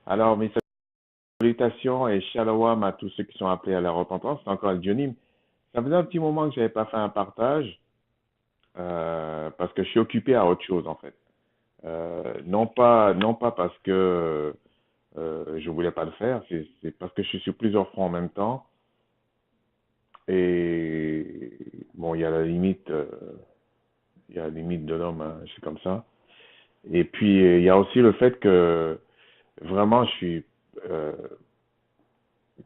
Alors, mes salutations et shalom à tous ceux qui sont appelés à la repentance. C'est encore le Dionim. Ça faisait un petit moment que j'avais pas fait un partage parce que je suis occupé à autre chose en fait. Non pas parce que je voulais pas le faire, c'est parce que je suis sur plusieurs fronts en même temps. Et bon, il y a la limite de l'homme, hein, c'est comme ça. Et puis il y a aussi le fait que vraiment je suis euh,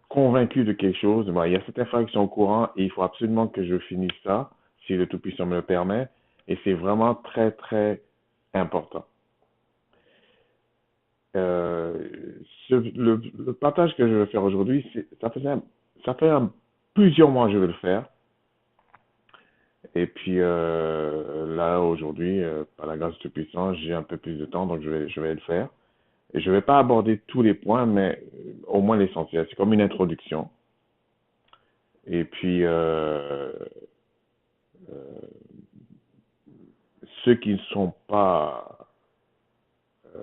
convaincu de quelque chose. Bon, il y a certaines fois qui sont au courant et il faut absolument que je finisse ça, si le Tout-Puissant me le permet. Et c'est vraiment très, très important. Euh, le partage que je vais faire aujourd'hui, ça fait plusieurs mois que je vais le faire. Et puis là, aujourd'hui, par la grâce du Tout-Puissant, j'ai un peu plus de temps, donc je vais le faire. Et je ne vais pas aborder tous les points, mais au moins l'essentiel. C'est comme une introduction. Et puis, euh, ceux qui ne sont pas euh,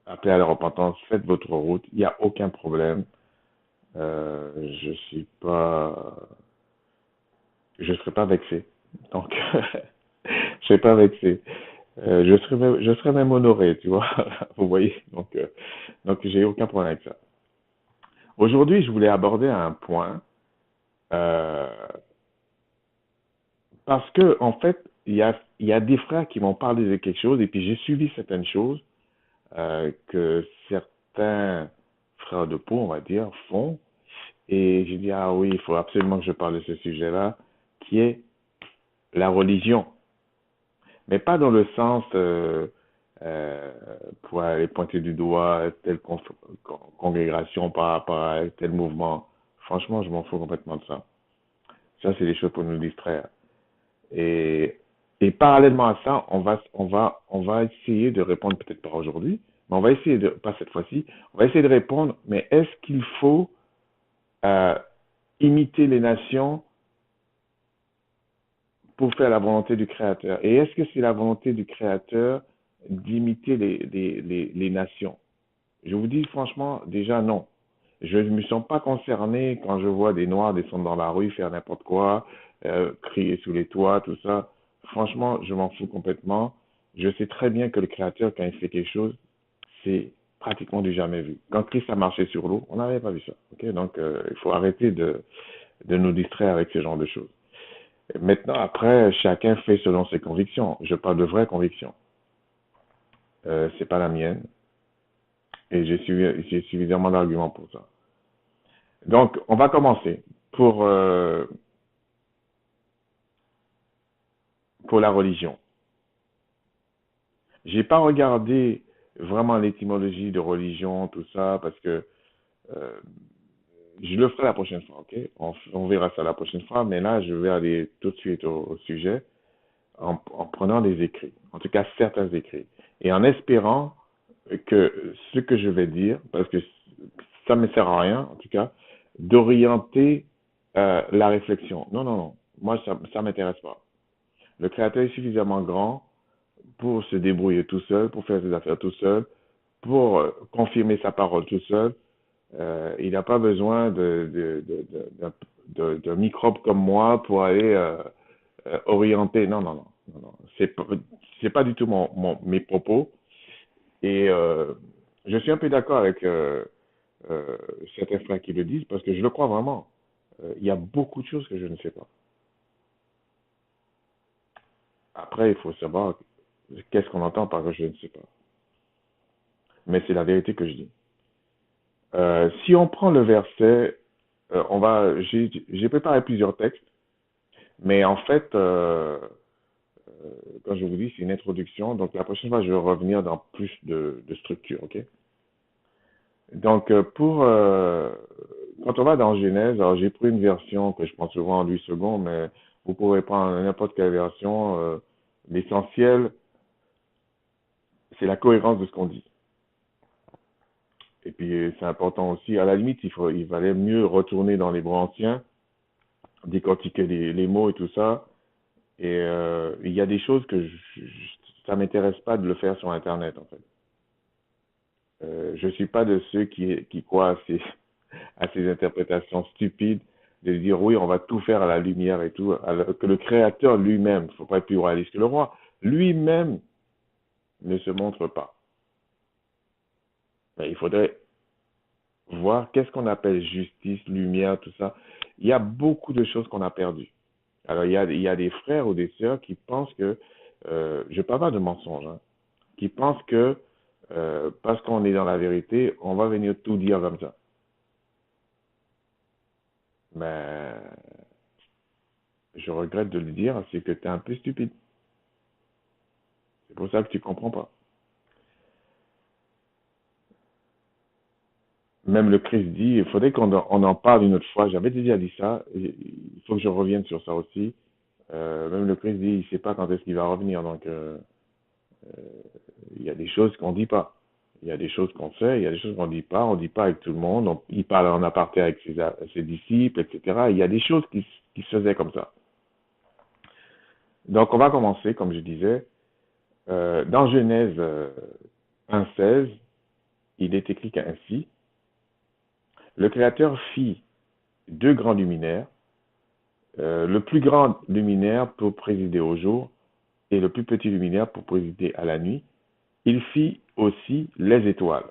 appelés à la repentance, faites votre route. Il n'y a aucun problème. Je suis pas, je serai pas vexé. Donc, je serai pas vexé. Je serais même honoré, tu vois. Vous voyez. Donc j'ai aucun problème avec ça. Aujourd'hui, je voulais aborder un point euh, parce que en fait, il y a des frères qui m'ont parlé de quelque chose et puis j'ai suivi certaines choses que certains frères de peau, on va dire, font. Et j'ai dit, ah oui, il faut absolument que je parle de ce sujet-là, qui est la religion. Mais pas dans le sens euh, pour aller pointer du doigt telle congrégation par rapport à tel mouvement. Franchement, je m'en fous complètement de ça. Ça, c'est des choses pour nous distraire. Et, et parallèlement à ça, on va essayer de répondre, peut-être pas aujourd'hui, mais on va essayer de, pas cette fois-ci, on va essayer de répondre, mais est-ce qu'il faut euh, imiter les nations pour faire la volonté du Créateur? Et est-ce que c'est la volonté du Créateur d'imiter les nations? Je vous dis franchement, déjà non. Je ne me sens pas concerné quand je vois des Noirs descendre dans la rue, faire n'importe quoi, crier sous les toits, tout ça. Franchement, je m'en fous complètement. Je sais très bien que le Créateur, quand il fait quelque chose, c'est pratiquement du jamais vu. Quand Christ a marché sur l'eau, on n'avait pas vu ça. Okay. Donc, il faut arrêter de nous distraire avec ce genre de choses. Maintenant, après, chacun fait selon ses convictions. Je parle de vraies convictions. C'est pas la mienne. Et j'ai suffisamment d'arguments pour ça. Donc, on va commencer pour la religion. J'ai pas regardé vraiment l'étymologie de religion, tout ça, parce que euh, je le ferai la prochaine fois, ok? On verra ça la prochaine fois, mais là, je vais aller tout de suite au sujet en prenant des écrits, en tout cas certains écrits, et en espérant que ce que je vais dire, parce que ça ne me sert à rien, en tout cas, d'orienter la réflexion. Non, non, non. Moi, ça ne m'intéresse pas. Le créateur est suffisamment grand pour se débrouiller tout seul, pour faire ses affaires tout seul, pour confirmer sa parole tout seul. Il n'a pas besoin de microbes comme moi pour aller orienter. Non, non, non. Non, non. C'est pas du tout mes propos. Et je suis un peu d'accord avec euh, certains frères qui le disent parce que je le crois vraiment. Il y a beaucoup de choses que je ne sais pas. Après, il faut savoir qu'est-ce qu'on entend par je ne sais pas. Mais c'est la vérité que je dis. Si on prend le verset, j'ai préparé plusieurs textes, mais en fait, quand je vous dis, c'est une introduction. Donc la prochaine fois, je vais revenir dans plus de structure, ok? Donc quand on va dans Genèse, alors j'ai pris une version que je prends souvent en 8 secondes, mais vous pouvez prendre n'importe quelle version. L'essentiel, c'est la cohérence de ce qu'on dit. Et puis c'est important aussi. À la limite, il valait mieux retourner dans les livres anciens, décortiquer les mots et tout ça. Et il y a des choses que ça m'intéresse pas de le faire sur Internet en fait. Je suis pas de ceux qui croient à ces interprétations stupides de dire oui, on va tout faire à la lumière et tout, alors que le créateur lui-même, faut pas être plus réaliste que le roi, lui-même ne se montre pas. Mais il faudrait voir qu'est-ce qu'on appelle justice, lumière, tout ça. Il y a beaucoup de choses qu'on a perdues. Alors, il y a des frères ou des sœurs qui pensent que, je parle pas de mensonges, hein, qui pensent que parce qu'on est dans la vérité, on va venir tout dire comme ça. Mais je regrette de le dire, c'est que tu es un peu stupide. C'est pour ça que tu comprends pas. Même le Christ dit, il faudrait on en parle une autre fois. J'avais déjà dit ça. Il faut que je revienne sur ça aussi. Même le Christ dit, il ne sait pas quand est-ce qu'il va revenir. Donc, il y a des choses qu'on ne dit pas. Il y a des choses qu'on sait, il y a des choses qu'on ne dit pas. On ne dit pas avec tout le monde. Il parle en aparté avec ses disciples, etc. Il y a des choses qui se faisaient comme ça. Donc, on va commencer, comme je disais. Dans Genèse 1,16, il est écrit ainsi. Le Créateur fit deux grands luminaires, le plus grand luminaire pour présider au jour et le plus petit luminaire pour présider à la nuit. Il fit aussi les étoiles.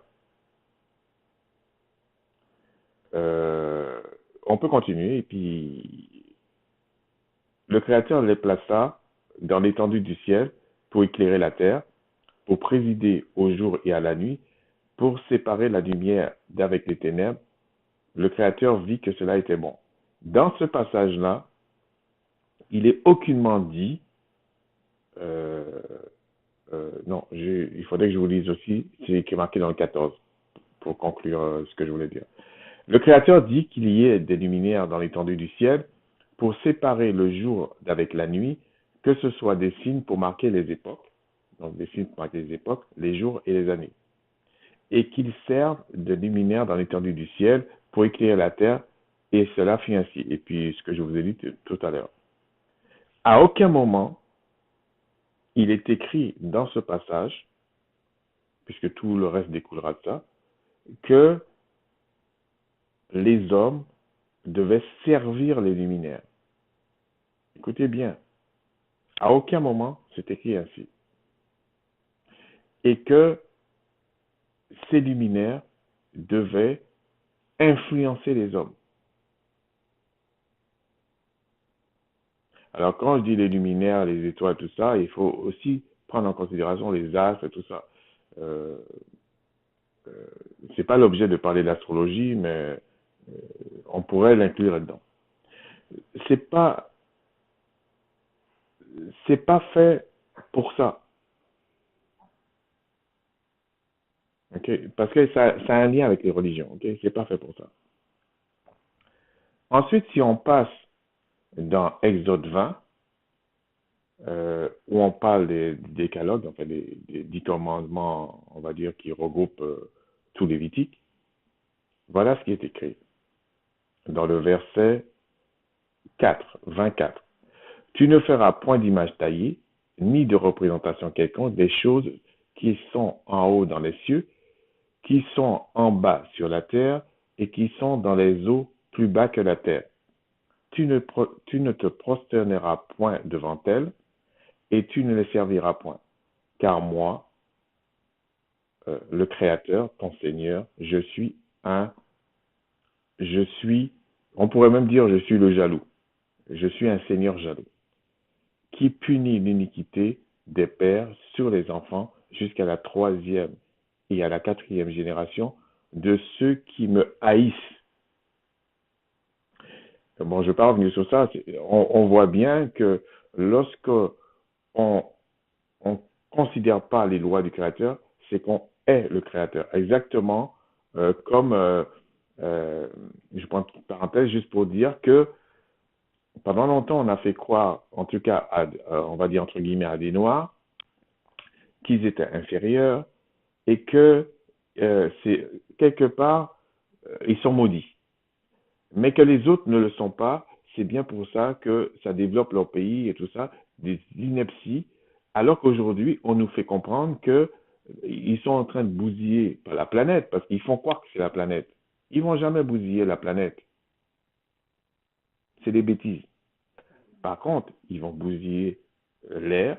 On peut continuer et puis le Créateur les plaça dans l'étendue du ciel pour éclairer la terre, pour présider au jour et à la nuit, pour séparer la lumière d'avec les ténèbres. Le Créateur vit que cela était bon. Dans ce passage-là, il est aucunement dit, euh, non, il faudrait que je vous lise aussi, c'est qui est marqué dans le 14, pour conclure ce que je voulais dire. Le Créateur dit qu'il y ait des luminaires dans l'étendue du ciel pour séparer le jour d'avec la nuit, que ce soit des signes pour marquer les époques, donc des signes pour marquer les époques, les jours et les années, et qu'ils servent de luminaires dans l'étendue du ciel pour éclairer la terre, et cela fut ainsi. Et puis ce que je vous ai dit tout à l'heure. À aucun moment, il est écrit dans ce passage, puisque tout le reste découlera de ça, que les hommes devaient servir les luminaires. Écoutez bien, à aucun moment c'est écrit ainsi. Et que ces luminaires devaient influencer les hommes. Alors quand je dis les luminaires, les étoiles, tout ça, il faut aussi prendre en considération les astres et tout ça. Euh, c'est pas l'objet de parler d'astrologie, mais on pourrait l'inclure là-dedans. C'est pas, c'est pas fait pour ça. Okay? Parce que ça a un lien avec les religions. Okay? C'est pas fait pour ça. Ensuite, si on passe dans Exode 20, où on parle des décalogues, enfin des 10 commandements, on va dire, qui regroupent tous les Lévitiques, voilà ce qui est écrit dans le verset 4, 24. Tu ne feras point d'image taillée, ni de représentation quelconque des choses qui sont en haut dans les cieux, qui sont en bas sur la terre, et qui sont dans les eaux plus bas que la terre. Tu ne te prosterneras point devant elles, et tu ne les serviras point. Car moi, le Créateur, ton Seigneur, je suis, on pourrait même dire, je suis le jaloux. Je suis un Seigneur jaloux, qui punit l'iniquité des pères sur les enfants jusqu'à la troisième et à la quatrième génération de ceux qui me haïssent. Bon, je ne vais pas revenir sur ça. On voit bien que lorsque on considère pas les lois du Créateur, c'est qu'on est le Créateur. Exactement comme, je prends une petite parenthèse juste pour dire que pendant longtemps, on a fait croire, en tout cas, on va dire entre guillemets, à des Noirs, qu'ils étaient inférieurs et que c'est quelque part, ils sont maudits. Mais que les autres ne le sont pas, c'est bien pour ça que ça développe leur pays et tout ça, des inepties, alors qu'aujourd'hui, on nous fait comprendre que Ils sont en train de bousiller pas la planète parce qu'ils font croire que c'est la planète. Ils vont jamais bousiller la planète. C'est des bêtises. Par contre, ils vont bousiller l'air,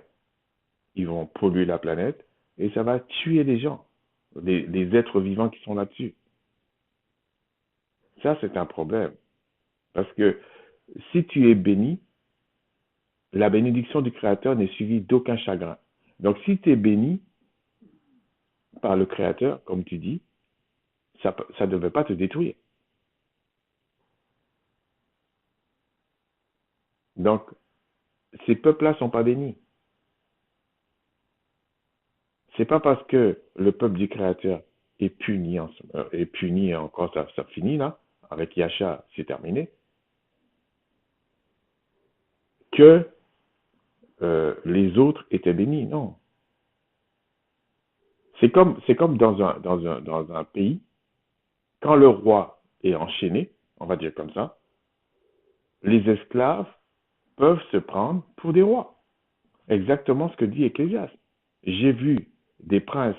ils vont polluer la planète et ça va tuer les gens, les êtres vivants qui sont là-dessus. Ça, c'est un problème. Parce que si tu es béni, la bénédiction du Créateur n'est suivie d'aucun chagrin. Donc, si tu es béni par le Créateur, comme tu dis, ça ne devait pas te détruire. Donc, ces peuples-là ne sont pas bénis. C'est pas parce que le peuple du Créateur est puni encore, ça finit là, avec Yasha, c'est terminé, que les autres étaient bénis. Non. C'est comme dans un pays, quand le roi est enchaîné, on va dire comme ça, les esclaves peuvent se prendre pour des rois. Exactement ce que dit Ecclésiaste. J'ai vu des princes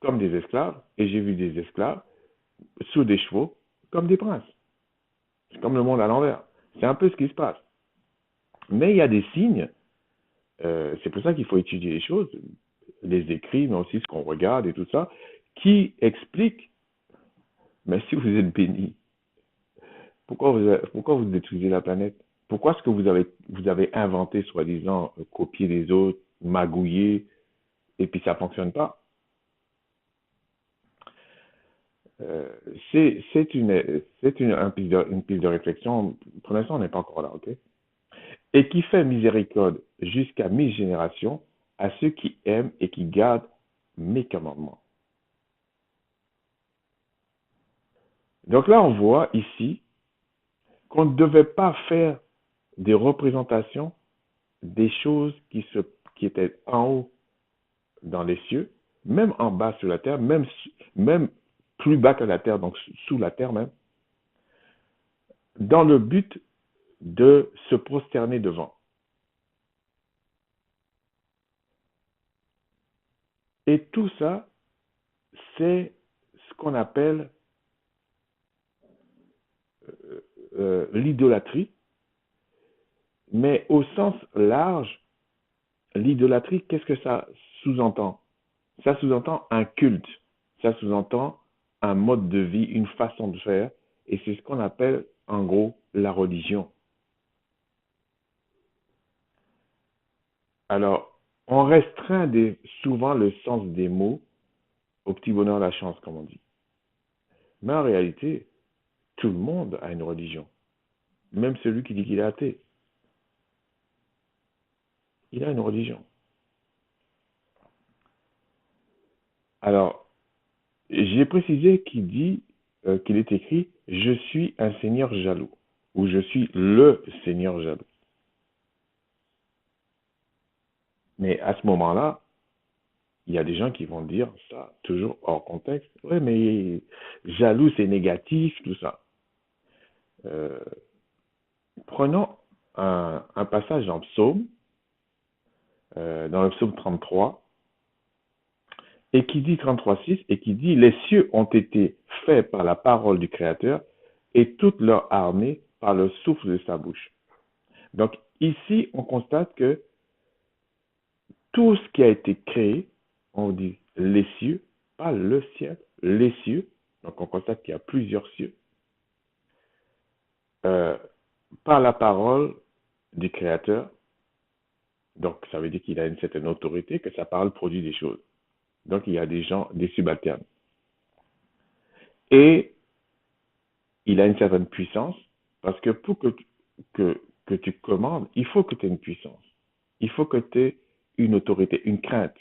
comme des esclaves et j'ai vu des esclaves sous des chevaux comme des princes. C'est comme le monde à l'envers. C'est un peu ce qui se passe. Mais il y a des signes, c'est pour ça qu'il faut étudier les choses, les écrits, mais aussi ce qu'on regarde et tout ça, qui expliquent, mais si vous êtes béni, pourquoi vous détruisez la planète? Pourquoi est-ce que vous avez inventé, soi-disant, copier les autres, magouiller, et puis ça ne fonctionne pas? Euh, une piste de réflexion. Pour l'instant, on n'est pas encore là, ok? Et qui fait miséricorde jusqu'à 1000 générations à ceux qui aiment et qui gardent mes commandements. Donc là, on voit ici qu'on ne devait pas faire des représentations des choses qui étaient en haut dans les cieux, même en bas sur la terre, même plus bas que la terre, donc sous la terre même, dans le but de se prosterner devant. Et tout ça, c'est ce qu'on appelle l'idolâtrie, mais au sens large, l'idolâtrie, qu'est-ce que ça sous-entend? Ça sous-entend un culte, ça sous-entend un mode de vie, une façon de faire, et c'est ce qu'on appelle en gros la religion. Alors, on restreint souvent le sens des mots au petit bonheur la chance, comme on dit. Mais en réalité, tout le monde a une religion. Même celui qui dit qu'il est athée. Il a une religion. Alors, j'ai précisé qu'il est écrit je suis un Seigneur jaloux ou je suis le Seigneur jaloux. Mais à ce moment-là, il y a des gens qui vont dire ça toujours hors contexte. Ouais, mais jaloux c'est négatif, tout ça. Euh, Prenons un passage dans le psaume, dans le psaume 33, et qui dit 33,6 et qui dit les cieux ont été faits par la parole du Créateur et toute leur armée par le souffle de sa bouche. Donc ici, on constate que tout ce qui a été créé, on dit les cieux, pas le ciel, les cieux. Donc on constate qu'il y a plusieurs cieux. Euh, Par la parole du Créateur. Donc ça veut dire qu'il a une certaine autorité, que sa parole produit des choses. Donc il y a des gens, des subalternes. Et il a une certaine puissance, parce que pour que tu commandes, il faut que tu aies une puissance. Il faut que tu aies une autorité, une crainte.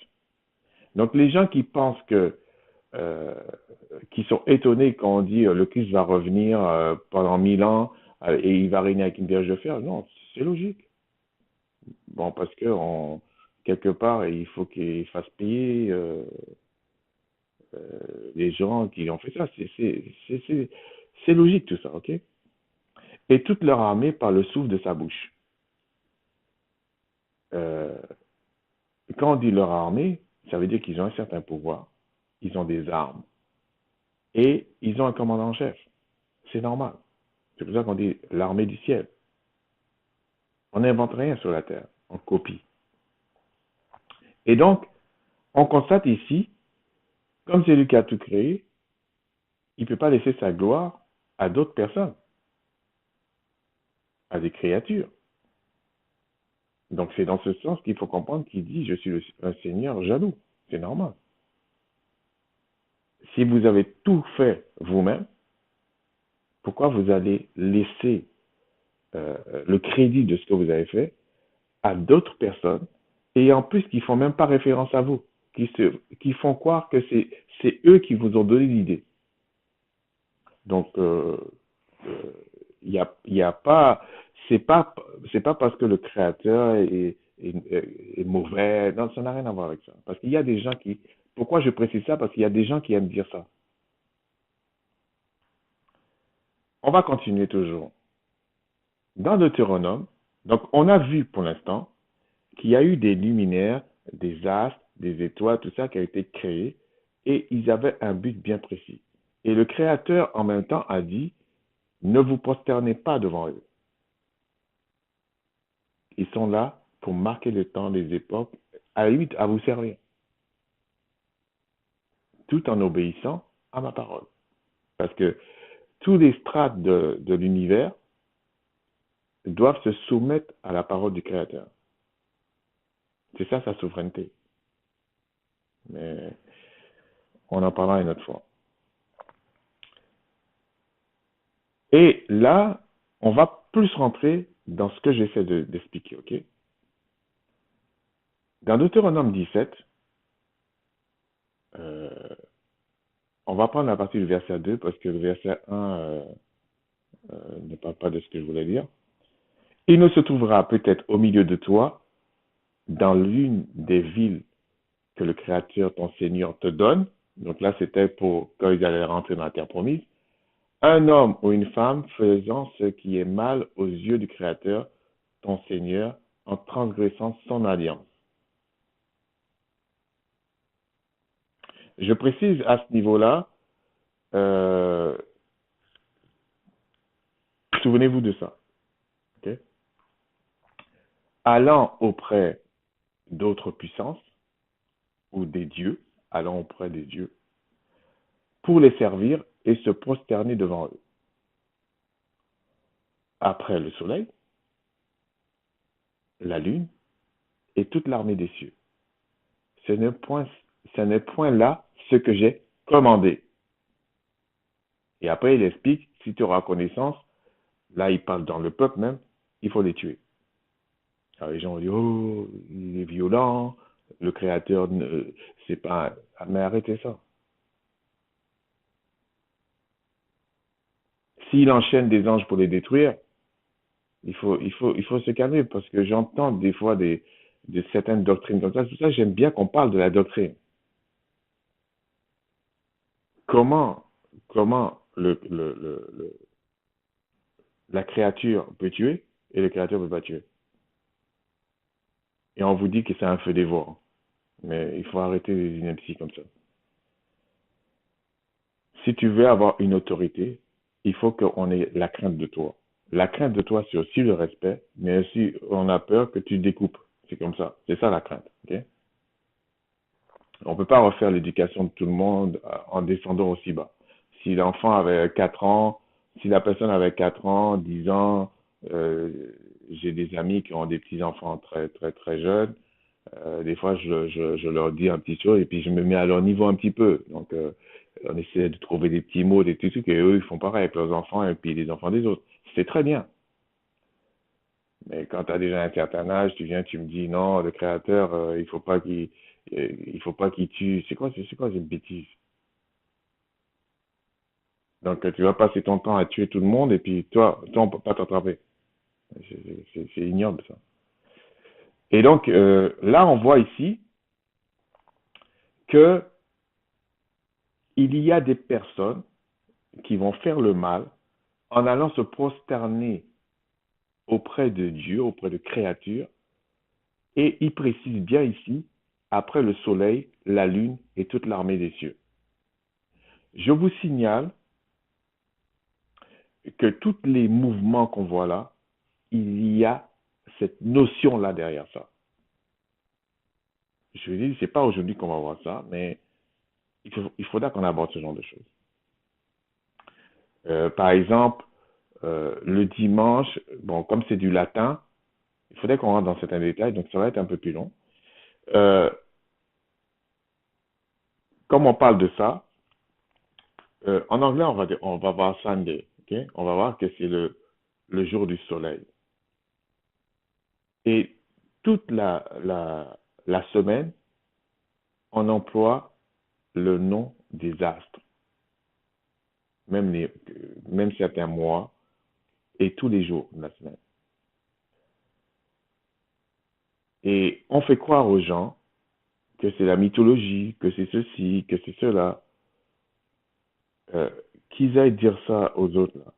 Donc les gens qui pensent euh, qui sont étonnés quand on dit le Christ va revenir pendant 1000 ans et il va régner avec une berge de fer, non, c'est logique. Bon, parce que quelque part, il faut qu'il fasse payer les gens qui ont fait ça. C'est logique tout ça, ok? Et toute leur armée par le souffle de sa bouche. Euh, Quand on dit leur armée, Ça veut dire qu'ils ont un certain pouvoir, ils ont des armes et ils ont un commandant en chef. C'est normal. C'est pour ça qu'on dit l'armée du ciel. On n'invente rien sur la terre, on copie. Et donc, on constate ici, comme c'est lui qui a tout créé, il ne peut pas laisser sa gloire à d'autres personnes, à des créatures. Donc c'est dans ce sens qu'il faut comprendre qu'il dit, je suis un Seigneur jaloux. C'est normal. Si vous avez tout fait vous-même, pourquoi vous allez laisser le crédit de ce que vous avez fait à d'autres personnes et en plus qui ne font même pas référence à vous, qui font croire que c'est eux qui vous ont donné l'idée. Donc, y a pas, c'est pas parce que le créateur est mauvais. Non, ça n'a rien à voir avec ça. Parce qu'il y a des gens qui, pourquoi je précise ça? Parce qu'il y a des gens qui aiment dire ça. On va continuer toujours. Dans Deutéronome, donc on a vu pour l'instant qu'il y a eu des luminaires, des astres, des étoiles, tout ça qui a été créé et ils avaient un but bien précis. Et le Créateur en même temps a dit, ne vous prosternez pas devant eux. Ils sont là pour marquer le temps, les époques, à la limite à vous servir, tout en obéissant à ma parole. Parce que tous les strates de l'univers doivent se soumettre à la parole du Créateur. C'est ça sa souveraineté. Mais on en parlera une autre fois. Et là, on va plus rentrer dans ce que j'essaie d'expliquer, ok? Dans Deutéronome 17, euh, on va prendre la partie du verset 2 parce que le verset 1 ne parle pas de ce que je voulais dire. Il ne se trouvera peut-être au milieu de toi, dans l'une des villes que le Créateur, ton Seigneur, te donne. Donc là, c'était pour quand ils allaient rentrer dans la terre promise. Un homme ou une femme faisant ce qui est mal aux yeux du Créateur, ton Seigneur, en transgressant son alliance. Je précise à ce niveau-là, euh, souvenez-vous de ça. Okay? Allant auprès d'autres puissances ou des dieux, allant auprès des dieux, pour les servir et se prosterner devant eux. Après le soleil, la lune et toute l'armée des cieux. Ce n'est point là ce que j'ai commandé. Et après, il explique, si tu auras connaissance, là, il parle dans le peuple même, il faut les tuer. Alors, les gens disent, oh, il est violent, le créateur, c'est pas... Ah, mais arrêtez ça. S'il enchaîne des anges pour les détruire, il faut se calmer parce que j'entends des fois de certaines doctrines comme ça. C'est pour ça que j'aime bien qu'on parle de la doctrine. Comment, comment la créature peut tuer et le créateur ne peut pas tuer. Et on vous dit que c'est un feu dévorant. Mais il faut arrêter les inepties comme ça. Si tu veux avoir une autorité, il faut qu'on ait la crainte de toi. La crainte de toi, c'est aussi le respect, mais aussi on a peur que tu découpes. C'est comme ça. C'est ça la crainte. Okay? On ne peut pas refaire l'éducation de tout le monde en descendant aussi bas. Si l'enfant avait 4 ans, si la personne avait 4 ans, 10 ans, euh, j'ai des amis qui ont des petits-enfants très, très, très jeunes. Des fois, je leur dis un petit chose et puis je me mets à leur niveau un petit peu. Donc, on essaie de trouver des petits mots, des petits trucs, et eux, ils font pareil avec leurs enfants et puis les enfants des autres. C'est très bien. Mais quand tu as déjà un certain âge, tu viens, tu me dis, non, le créateur, il faut pas qu'il tue. C'est quoi cette bêtise? Donc, tu vas passer ton temps à tuer tout le monde et puis toi on peut pas t'attraper. C'est ignoble, ça. Et donc, là, on voit ici que il y a des personnes qui vont faire le mal en allant se prosterner auprès de Dieu, auprès de créatures, et il précise bien ici après le soleil, la lune et toute l'armée des cieux. Je vous signale que tous les mouvements qu'on voit là, il y a cette notion-là derrière ça. Je vous dis, c'est pas aujourd'hui qu'on va voir ça, mais il faudra qu'on aborde ce genre de choses. Par exemple, le dimanche, bon, comme c'est du latin, il faudrait qu'on rentre dans certains détails, donc ça va être un peu plus long. Euh, Comme on parle de ça, en anglais, on va voir Sunday, ok? On va voir que c'est le jour du soleil. Et toute la semaine, on emploie le nom des astres, même, même certains mois et tous les jours de la semaine. Et on fait croire aux gens que c'est la mythologie, que c'est ceci, que c'est cela. Euh, Qu'ils aillent dire ça aux autres, là.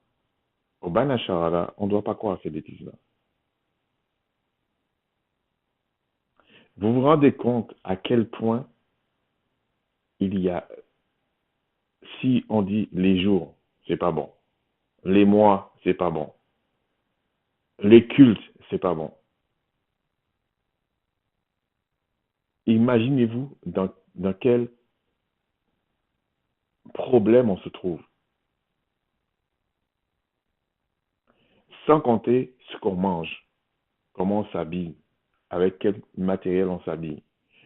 Au Banachara, là, on ne doit pas croire à ces bêtises-là. Vous vous rendez compte à quel point il y a, si on dit les jours, c'est pas bon. Les mois, c'est pas bon. Les cultes, c'est pas bon. Imaginez-vous dans quel problème on se trouve. Sans compter ce qu'on mange, comment on s'habille, avec quel matériel on s'habille.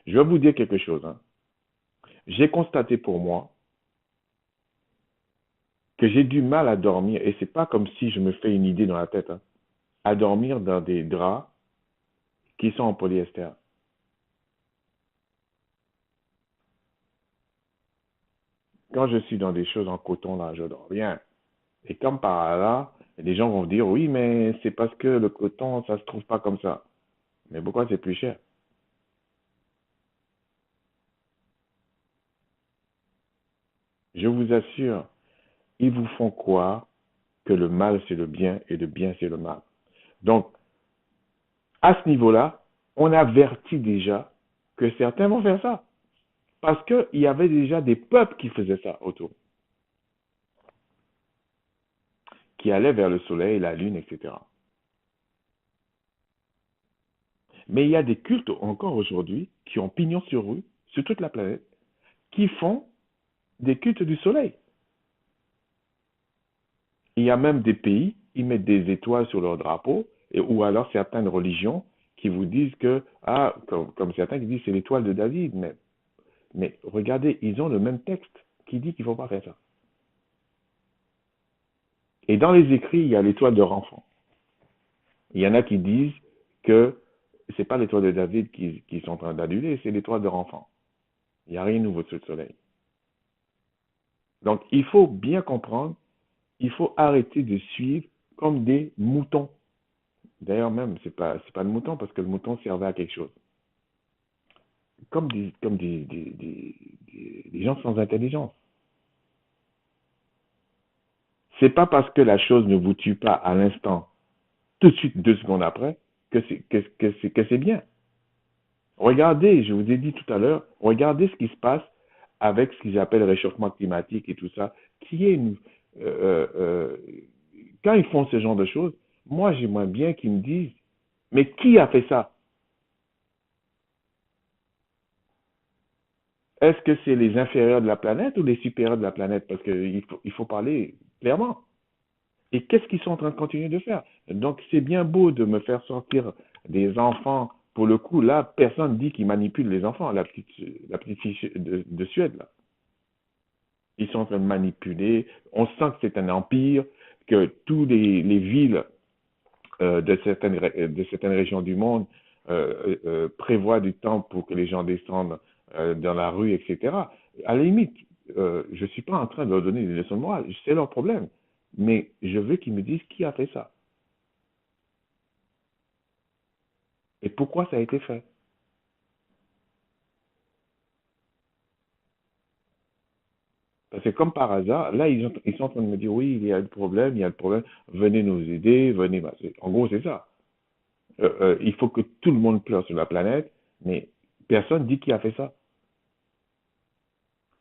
Je vais vous dire quelque chose. Hein. J'ai constaté pour moi que j'ai du mal à dormir, et c'est pas comme si je me fais une idée dans la tête, hein, à dormir dans des draps qui sont en polyester. Quand je suis dans des choses en coton, là, je dors bien. Et comme par là, les gens vont dire, oui, mais c'est parce que le coton, ça se trouve pas comme ça. Mais pourquoi c'est plus cher? Je vous assure, ils vous font croire que le mal c'est le bien et le bien c'est le mal. Donc, à ce niveau-là, on avertit déjà que certains vont faire ça. Parce qu'il y avait déjà des peuples qui faisaient ça autour, qui allaient vers le soleil, la lune, etc. Mais il y a des cultes encore aujourd'hui qui ont pignon sur rue, sur toute la planète, qui font des cultes du soleil. Il y a même des pays, ils mettent des étoiles sur leur drapeau, ou alors certaines religions qui vous disent que, ah, comme certains qui disent c'est l'étoile de David, mais regardez, ils ont le même texte qui dit qu'il ne faut pas faire ça. Et dans les écrits, il y a l'étoile de renfant. Il y en a qui disent que c'est pas l'étoile de David qui sont en train d'aduler, c'est l'étoile de renfant. Il n'y a rien de nouveau sur le soleil. Donc, il faut bien comprendre, il faut arrêter de suivre comme des moutons. D'ailleurs, même, c'est pas le mouton parce que le mouton servait à quelque chose. Des gens sans intelligence. C'est pas parce que la chose ne vous tue pas à l'instant, tout de suite, 2 secondes après, que c'est bien. Regardez, je vous ai dit tout à l'heure, regardez ce qui se passe avec ce qu'ils appellent le réchauffement climatique et tout ça, qui est une, euh, euh, quand ils font ce genre de choses, moi j'aimerais bien qu'ils me disent, mais qui a fait ça? Est-ce que c'est les inférieurs de la planète ou les supérieurs de la planète? Parce qu'il faut parler clairement. Et qu'est-ce qu'ils sont en train de continuer de faire? Donc c'est bien beau de me faire sortir des enfants. Pour le coup, là, personne ne dit qu'ils manipulent les enfants. La petite fille de Suède, là. Ils sont en train de manipuler. On sent que c'est un empire, que toutes les villes de certaines régions du monde prévoient du temps pour que les gens descendent dans la rue, etc. À la limite, je ne suis pas en train de leur donner des leçons de morale, c'est leur problème. Mais je veux qu'ils me disent qui a fait ça et pourquoi ça a été fait. Parce que comme par hasard, là, ils sont en train de me dire, oui, il y a le problème, venez nous aider, venez. En gros, c'est ça. Il faut que tout le monde pleure sur la planète, mais personne dit qui a fait ça.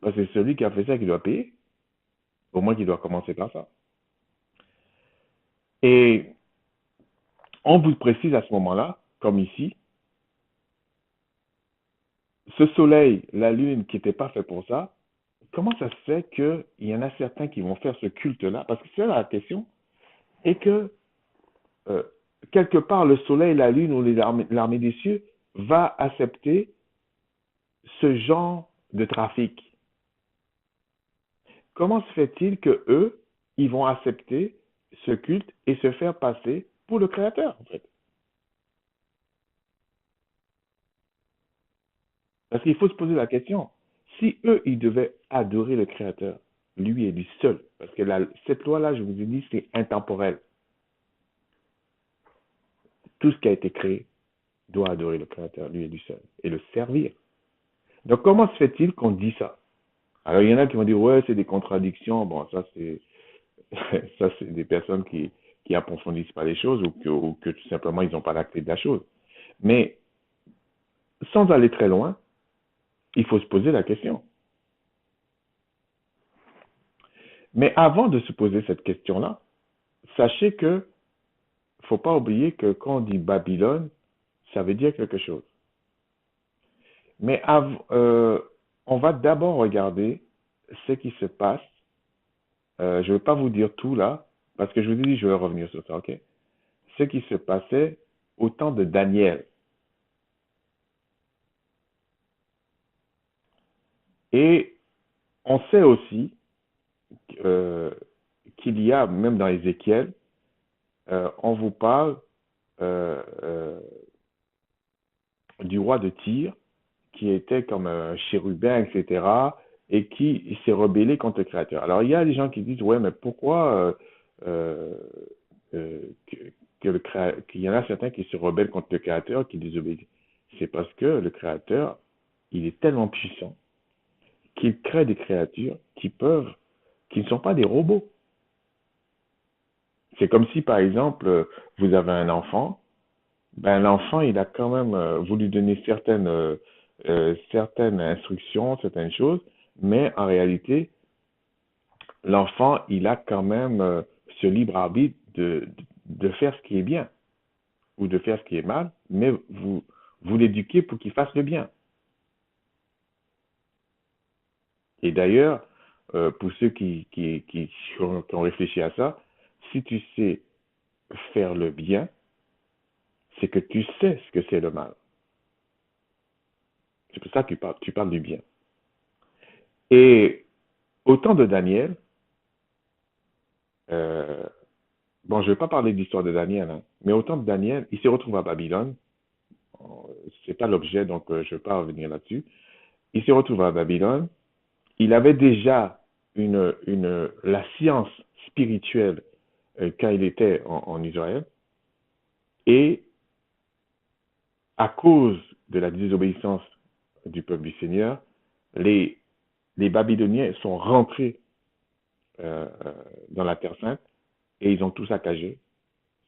Parce que c'est celui qui a fait ça qui doit payer. Au moins qu'il doit commencer par ça. Et on vous précise à ce moment-là, comme ici, ce soleil, la lune qui n'était pas fait pour ça, comment ça se fait qu'il y en a certains qui vont faire ce culte-là? Parce que c'est la question. Et que, euh, quelque part, le soleil, la lune ou l'armée des cieux va accepter ce genre de trafic. Comment se fait-il que eux, ils vont accepter ce culte et se faire passer pour le Créateur, en fait? Parce qu'il faut se poser la question. Si eux, ils devaient adorer le Créateur, lui et lui seul, parce que cette loi-là, je vous ai dit, c'est intemporel. Tout ce qui a été créé doit adorer le Créateur, lui et lui seul, et le servir. Donc, comment se fait-il qu'on dit ça? Alors, il y en a qui vont dire, ouais, c'est des contradictions. Bon, ça, c'est ça, c'est des personnes qui approfondissent pas les choses ou que tout simplement, ils n'ont pas la clé de la chose. Mais, sans aller très loin, il faut se poser la question. Mais avant de se poser cette question-là, sachez que faut pas oublier que quand on dit Babylone, ça veut dire quelque chose. Mais on va d'abord regarder ce qui se passe. Je ne vais pas vous dire tout là, parce que je vous ai dit, je vais revenir sur ça, ok? Ce qui se passait au temps de Daniel. Et on sait aussi euh, qu'il y a, même dans Ézéchiel, on vous parle euh, euh, du roi de Tyr, qui était comme un chérubin, etc., et qui s'est rebellé contre le Créateur. Alors, il y a des gens qui disent, ouais, mais pourquoi euh, euh, qu'il y en a certains qui se rebellent contre le Créateur, qui désobéissent? C'est parce que le Créateur, il est tellement puissant qu'il crée des créatures qui ne sont pas des robots. C'est comme si, par exemple, vous avez un enfant, ben l'enfant, il a quand même voulu donner certaines instructions, certaines choses, mais en réalité, l'enfant, il a quand même ce libre arbitre de faire ce qui est bien ou de faire ce qui est mal, mais vous l'éduquez pour qu'il fasse le bien. Et d'ailleurs, pour ceux qui ont réfléchi à ça, si tu sais faire le bien, c'est que tu sais ce que c'est le mal. C'est pour ça que tu parles du bien. Et au temps de Daniel, euh, bon, je ne vais pas parler de l'histoire de Daniel, hein, mais au temps de Daniel, il se retrouve à Babylone. C'est pas l'objet, donc je ne vais pas revenir là-dessus. Il se retrouve à Babylone. Il avait déjà la science spirituelle quand il était en Israël. Et à cause de la désobéissance du peuple du Seigneur, les, les Babyloniens sont rentrés dans la Terre Sainte et ils ont tout saccagé,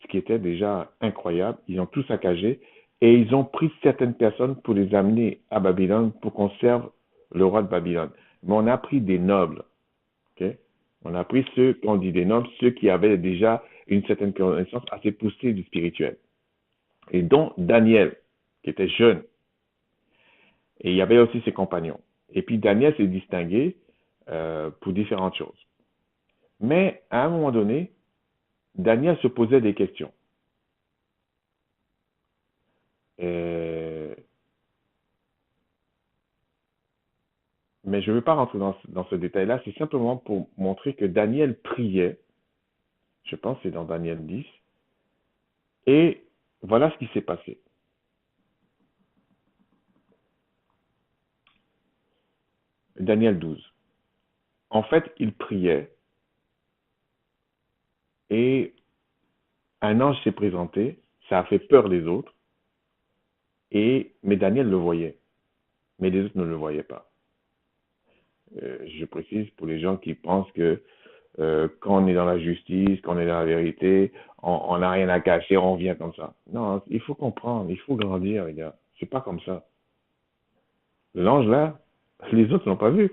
ce qui était déjà incroyable. Ils ont tout saccagé et ils ont pris certaines personnes pour les amener à Babylone pour qu'on serve le roi de Babylone. Mais on a pris des nobles, ok? On a pris ceux, quand on dit des nobles, ceux qui avaient déjà une certaine connaissance assez poussée du spirituel. Et dont Daniel, qui était jeune. Et il y avait aussi ses compagnons. Et puis Daniel s'est distingué pour différentes choses. Mais à un moment donné, Daniel se posait des questions. Euh, mais je ne veux pas rentrer dans ce détail-là, c'est simplement pour montrer que Daniel priait, je pense que c'est dans Daniel 10, et voilà ce qui s'est passé. Daniel 12. En fait, il priait et un ange s'est présenté, ça a fait peur les autres, mais Daniel le voyait, mais les autres ne le voyaient pas. Je précise pour les gens qui pensent que quand on est dans la justice, quand on est dans la vérité, on n'a rien à cacher, on vient comme ça. Non, il faut comprendre, il faut grandir, les gars. C'est pas comme ça. L'ange là, les autres l'ont pas vu.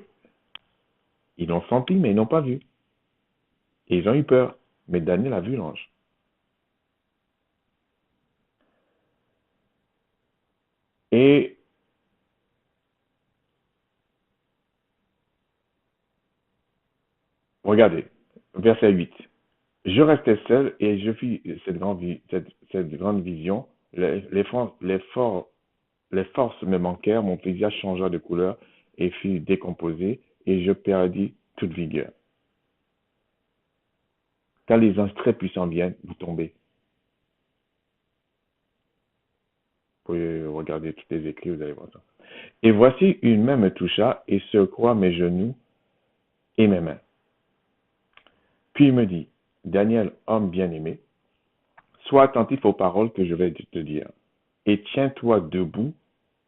Ils l'ont senti, mais ils n'ont pas vu. Et ils ont eu peur. Mais Daniel a vu l'ange. Et regardez, verset 8. Je restais seul et je fis cette grande vision. Les forces me manquèrent, mon visage changea de couleur et fut décomposé et je perdis toute vigueur. Quand les anges très puissants viennent, vous tombez. Vous pouvez regarder tous les écrits, vous allez voir ça. Et voici une main me toucha et secoua mes genoux et mes mains. Puis il me dit, Daniel, homme bien-aimé, sois attentif aux paroles que je vais te dire et tiens-toi debout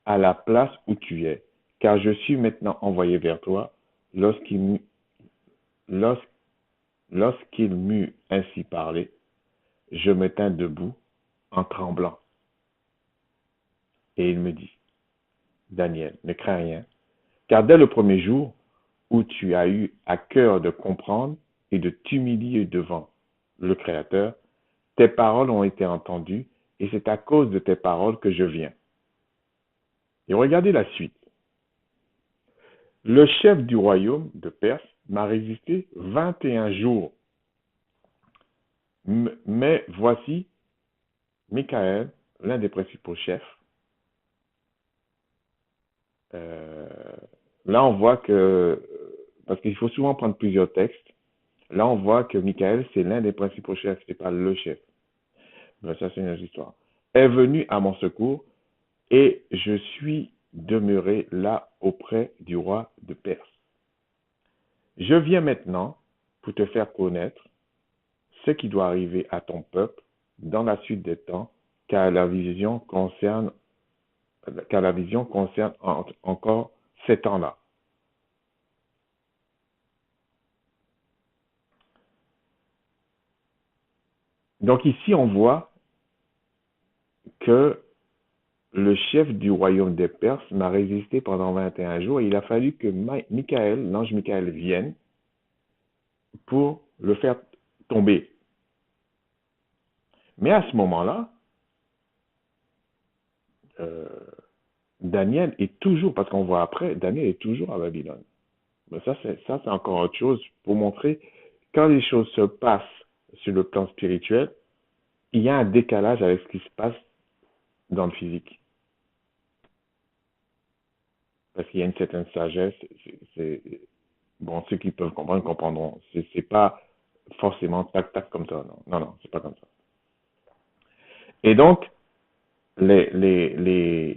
à la place où tu es, car je suis maintenant envoyé vers toi. Lorsqu'il lors- lorsqu'il m'eut ainsi parlé, je me tins debout en tremblant. Et il me dit, Daniel, ne crains rien, car dès le premier jour où tu as eu à cœur de comprendre et de t'humilier devant le Créateur, tes paroles ont été entendues et c'est à cause de tes paroles que je viens. Et regardez la suite. Le chef du royaume de Perse m'a résisté 21 jours. Mais voici Michael, l'un des principaux chefs. Euh, Là, on voit que, parce qu'il faut souvent prendre plusieurs textes, là, on voit que Michael, c'est l'un des principaux chefs, c'est pas le chef. Mais ça, c'est une autre histoire. Est venu à mon secours et je suis demeuré là auprès du roi de Perse. Je viens maintenant pour te faire connaître ce qui doit arriver à ton peuple dans la suite des temps, car la vision concerne, encore ces temps-là. Donc ici, on voit que le chef du royaume des Perses m'a résisté pendant 21 jours et il a fallu que Michael, l'ange Michael, vienne pour le faire tomber. Mais à ce moment-là, euh, Daniel est toujours, parce qu'on voit après, Daniel est toujours à Babylone. Mais ça, c'est encore autre chose pour montrer quand les choses se passent sur le plan spirituel, il y a un décalage avec ce qui se passe dans le physique. Parce qu'il y a une certaine sagesse. Bon, ceux qui peuvent comprendre comprendront. C'est pas forcément tac tac comme ça. Non, non, non, c'est pas comme ça. Et donc, le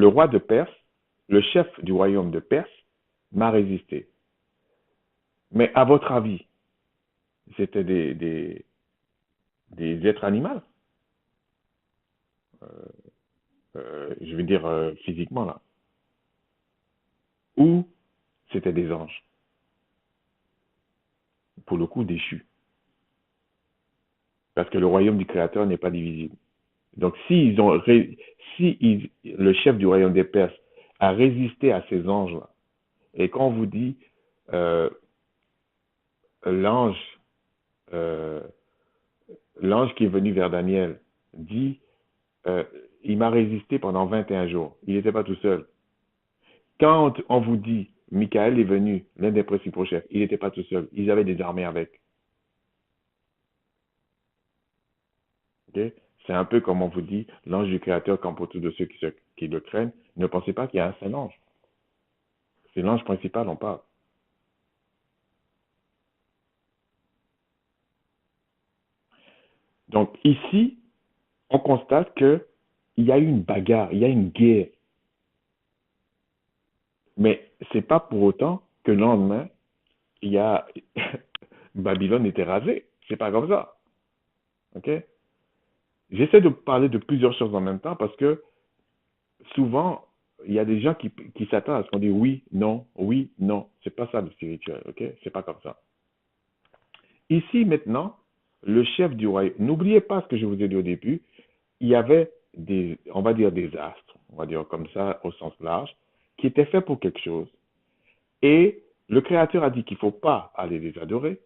roi de Perse, le chef du royaume de Perse, m'a résisté. Mais à votre avis, c'était des êtres animaux, je veux dire physiquement là, ou c'était des anges, pour le coup déchus, parce que le royaume du Créateur n'est pas divisible. Donc si le chef du royaume des Perses a résisté à ces anges-là, et quand on vous dit euh, l'ange euh, l'ange qui est venu vers Daniel dit euh, il m'a résisté pendant 21 jours. Il n'était pas tout seul. Quand on vous dit Michael est venu, l'un des principaux chefs, il n'était pas tout seul. Ils avaient des armées avec. Okay? C'est un peu comme on vous dit l'ange du Créateur campe autour de ceux qui le craignent. Ne pensez pas qu'il y a un seul ange. C'est l'ange principal, on parle. Donc ici, on constate qu'il y a eu une bagarre, il y a une guerre. Mais ce n'est pas pour autant que le lendemain, il y a Babylone était rasée. C'est pas comme ça. Ok? J'essaie de parler de plusieurs choses en même temps parce que souvent, il y a des gens qui s'attendent à ce qu'on dise oui, non, oui, non. C'est pas ça le spirituel. Ok? C'est pas comme ça. Ici, maintenant, le chef du royaume, n'oubliez pas ce que je vous ai dit au début, il y avait on va dire des astres, on va dire comme ça au sens large. qui étaient faits pour quelque chose. Et le Créateur a dit qu'il ne faut pas aller les adorer.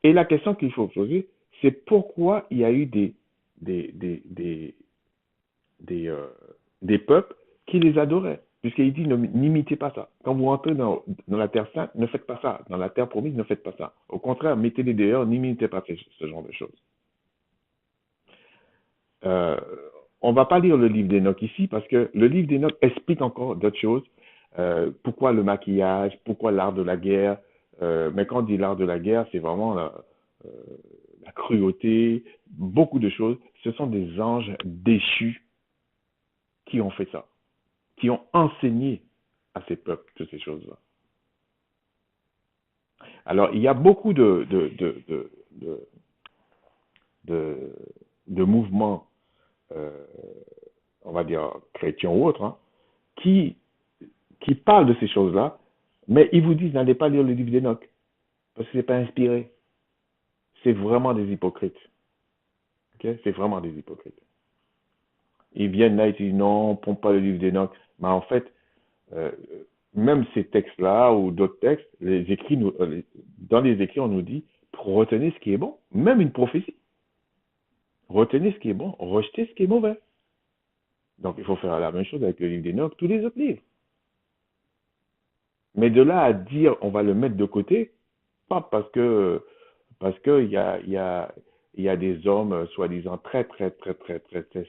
Et la question qu'il faut poser, c'est pourquoi il y a eu des, des, des, des, euh, des peuples qui les adoraient. Puisqu'il dit, n'imitez pas ça. Quand vous rentrez dans la terre sainte, ne faites pas ça. Dans la terre promise, ne faites pas ça. Au contraire, mettez-les dehors, n'imitez pas ce genre de choses. Euh, on ne va pas lire le livre d'Enoch ici parce que le livre d'Enoch explique encore d'autres choses. Pourquoi le maquillage, pourquoi l'art de la guerre. Mais quand on dit l'art de la guerre, c'est vraiment euh, la cruauté, beaucoup de choses. Ce sont des anges déchus qui ont fait ça, qui ont enseigné à ces peuples toutes ces choses-là. Alors, il y a beaucoup de, de mouvements, euh, on va dire chrétiens ou autres, hein, qui, qui parlent de ces choses-là, mais ils vous disent n'allez pas lire le livre d'Enoch, parce que ce n'est pas inspiré. C'est vraiment des hypocrites. Okay? C'est vraiment des hypocrites. Ils viennent là et disent non, on ne prend pas le livre d'Enoch. Mais en fait, euh, même ces textes-là ou d'autres textes, dans les écrits, on nous dit retenez ce qui est bon, même une prophétie. Retenez ce qui est bon, rejetez ce qui est mauvais. Donc, il faut faire la même chose avec le livre d'Enoch, tous les autres livres. Mais de là à dire on va le mettre de côté, pas parce que il y a des hommes soi-disant très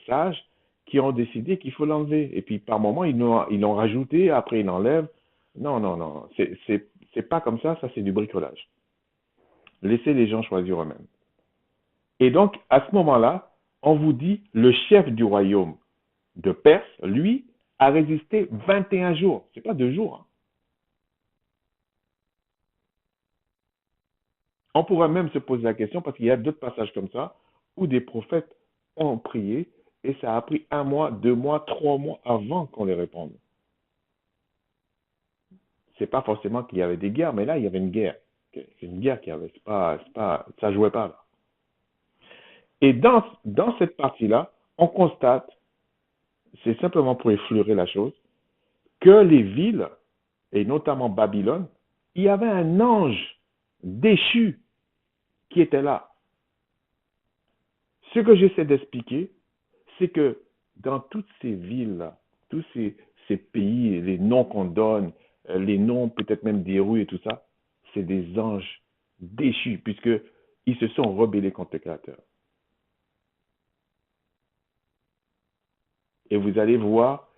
sages qui ont décidé qu'il faut l'enlever. Et puis par moment ils l'ont rajouté, après ils l'enlèvent. Non, c'est pas comme ça c'est du bricolage. Laissez les gens choisir eux-mêmes. Et donc à ce moment-là, on vous dit le chef du royaume de Perse, lui, a résisté 21 jours. C'est pas 2 jours. Hein. On pourrait même se poser la question, parce qu'il y a d'autres passages comme ça, où des prophètes ont prié, et ça a pris 1 mois, 2 mois, 3 mois avant qu'on les réponde. C'est pas forcément qu'il y avait des guerres, mais là, il y avait une guerre. C'est une guerre qu'il y avait. Ça jouait pas là. Et dans cette partie-là, on constate, c'est simplement pour effleurer la chose, que les villes, et notamment Babylone, il y avait un ange déchu qui était là. Ce que j'essaie d'expliquer, c'est que dans toutes ces villes-là, tous ces pays, les noms qu'on donne, les noms peut-être même des rues et tout ça, c'est des anges déchus, puisqu'ils se sont rebellés contre le Créateur. Et vous allez voir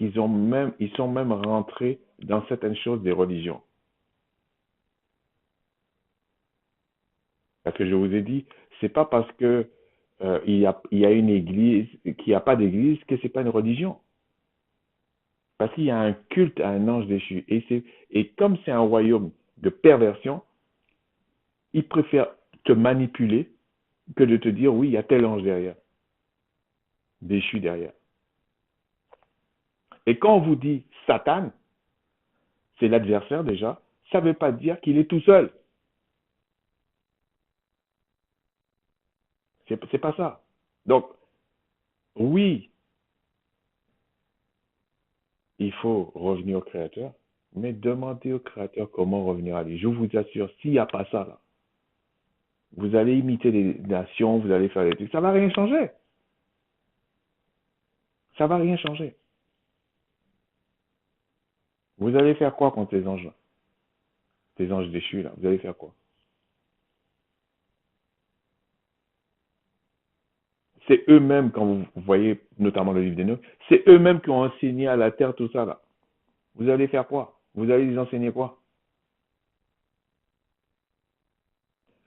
ils sont même rentrés dans certaines choses des religions. Parce que je vous ai dit, c'est pas parce que il y a une église, qu'il n'y a pas d'église, que c'est pas une religion. Parce qu'il y a un culte à un ange déchu. Et comme c'est un royaume de perversion, ils préfèrent te manipuler que de te dire, oui, il y a tel ange derrière, déchu derrière. Et quand on vous dit Satan, c'est l'adversaire déjà, ça ne veut pas dire qu'il est tout seul. C'est pas ça. Donc, oui, il faut revenir au Créateur, mais demandez au Créateur comment revenir à lui. Je vous assure, s'il n'y a pas ça, là, vous allez imiter les nations, vous allez faire des trucs, ça ne va rien changer. Ça ne va rien changer. Vous allez faire quoi contre ces anges déchus là? Vous allez faire quoi? C'est eux-mêmes, quand vous voyez notamment le livre d'Enoch, c'est eux-mêmes qui ont enseigné à la terre tout ça là. Vous allez faire quoi? Vous allez les enseigner quoi?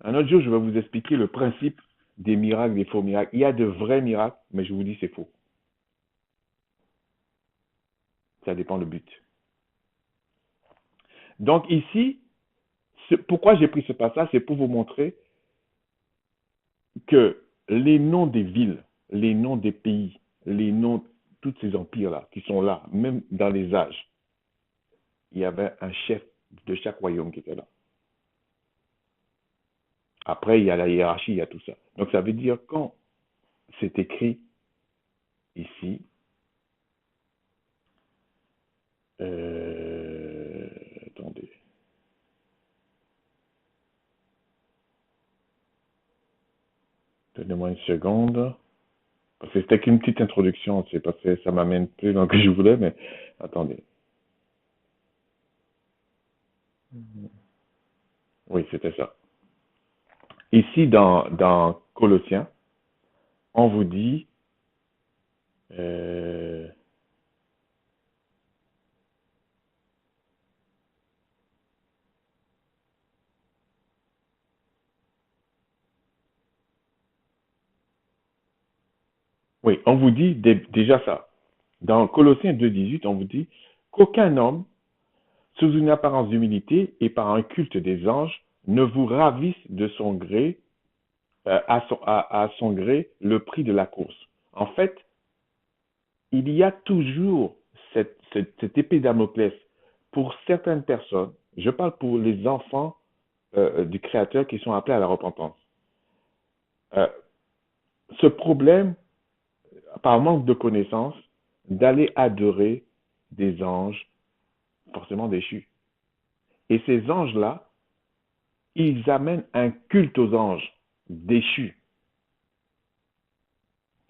Un autre jour, je vais vous expliquer le principe des miracles, des faux miracles. Il y a de vrais miracles, mais je vous dis c'est faux. Ça dépend du but. Donc ici, pourquoi j'ai pris ce passage, c'est pour vous montrer que les noms des villes, les noms des pays, les noms de tous ces empires-là, qui sont là, même dans les âges, il y avait un chef de chaque royaume qui était là. Après, il y a la hiérarchie, il y a tout ça. Donc ça veut dire quand c'est écrit ici, Attendez. Donnez-moi une seconde. Parce que c'était qu'une petite introduction. C'est parce que ça m'amène plus loin que je voulais, mais attendez. Oui, c'était ça. Ici, dans Colossiens, on vous dit, euh, oui, on vous dit déjà ça. Dans Colossiens 2,18, on vous dit qu'aucun homme, sous une apparence d'humilité et par un culte des anges, ne vous ravisse de son gré, à son gré, le prix de la course. En fait, il y a toujours cette épée Damoclès pour certaines personnes. Je parle pour les enfants du Créateur qui sont appelés à la repentance. Euh, Ce problème, par manque de connaissances, d'aller adorer des anges forcément déchus. Et ces anges-là, ils amènent un culte aux anges déchus.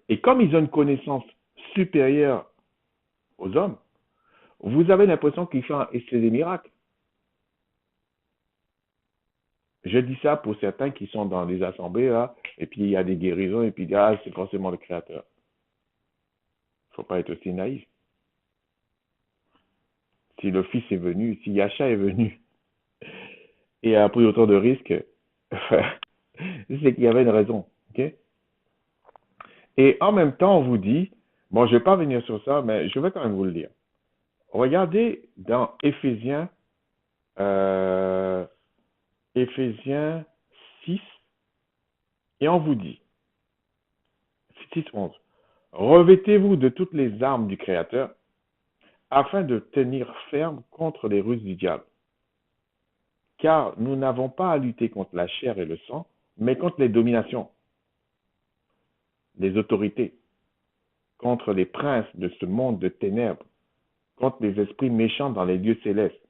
Et comme ils ont une connaissance supérieure aux hommes, vous avez l'impression qu'ils font des miracles. Je dis ça pour certains qui sont dans les assemblées, là, et puis il y a des guérisons, et puis ah, c'est forcément le Créateur. Il ne faut pas être aussi naïf. Si le Fils est venu, si Yahcha est venu, et a pris autant de risques, c'est qu'il y avait une raison. Okay. Et en même temps, on vous dit, bon, je ne vais pas venir sur ça, mais je vais quand même vous le dire. Regardez dans euh, Éphésiens 6, et on vous dit, 6:11, revêtez-vous de toutes les armes du Créateur, afin de tenir ferme contre les ruses du diable. Car nous n'avons pas à lutter contre la chair et le sang, mais contre les dominations, les autorités, contre les princes de ce monde de ténèbres, contre les esprits méchants dans les lieux célestes.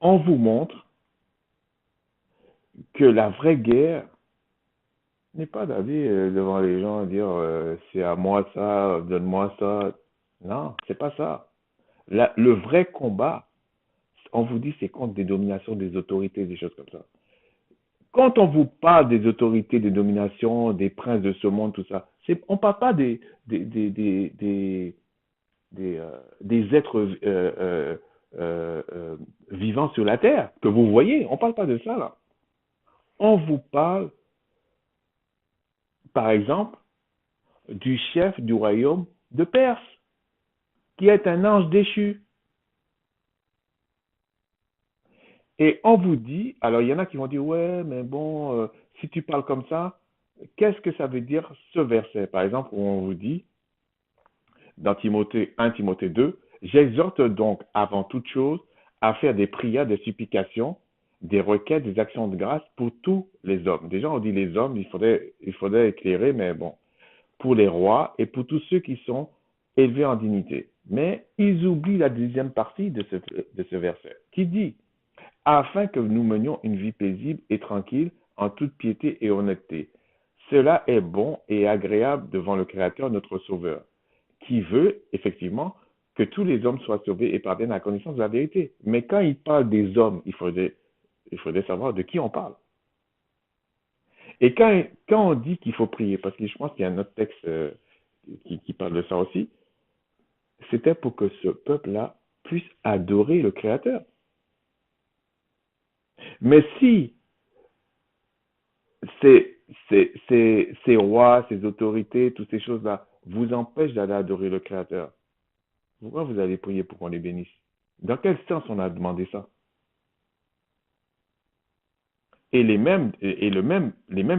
On vous montre que la vraie guerre n'est pas d'aller devant les gens et dire c'est à moi ça, donne-moi ça. Non, c'est pas ça. Le vrai combat, on vous dit c'est contre des dominations, des autorités, des choses comme ça. Quand on vous parle des autorités, des dominations, des princes de ce monde, tout ça, on ne parle pas des êtres vivants sur la terre que vous voyez. On ne parle pas de ça là. On vous parle, par exemple, du chef du royaume de Perse, qui est un ange déchu. Et on vous dit, alors il y en a qui vont dire, ouais, mais bon, si tu parles comme ça, qu'est-ce que ça veut dire ce verset? Par exemple, où on vous dit, dans Timothée 1 Timothée 2, j'exhorte donc avant toute chose à faire des prières, des supplications, des requêtes, des actions de grâce pour tous les hommes. Déjà, on dit les hommes, il faudrait éclairer, mais bon, pour les rois et pour tous ceux qui sont élevés en dignité. Mais ils oublient la deuxième partie de ce verset, qui dit, afin que nous menions une vie paisible et tranquille en toute piété et honnêteté. Cela est bon et agréable devant le Créateur, notre Sauveur, qui veut, effectivement, que tous les hommes soient sauvés et parviennent à la connaissance de la vérité. Mais quand il parle des hommes, il faudrait savoir de qui on parle. Et quand on dit qu'il faut prier, parce que je pense qu'il y a un autre texte qui parle de ça aussi, c'était pour que ce peuple-là puisse adorer le Créateur. Mais si ces rois, ces autorités, toutes ces choses-là vous empêchent d'aller adorer le Créateur, pourquoi vous allez prier pour qu'on les bénisse? Dans quel sens on a demandé ça? Et les mêmes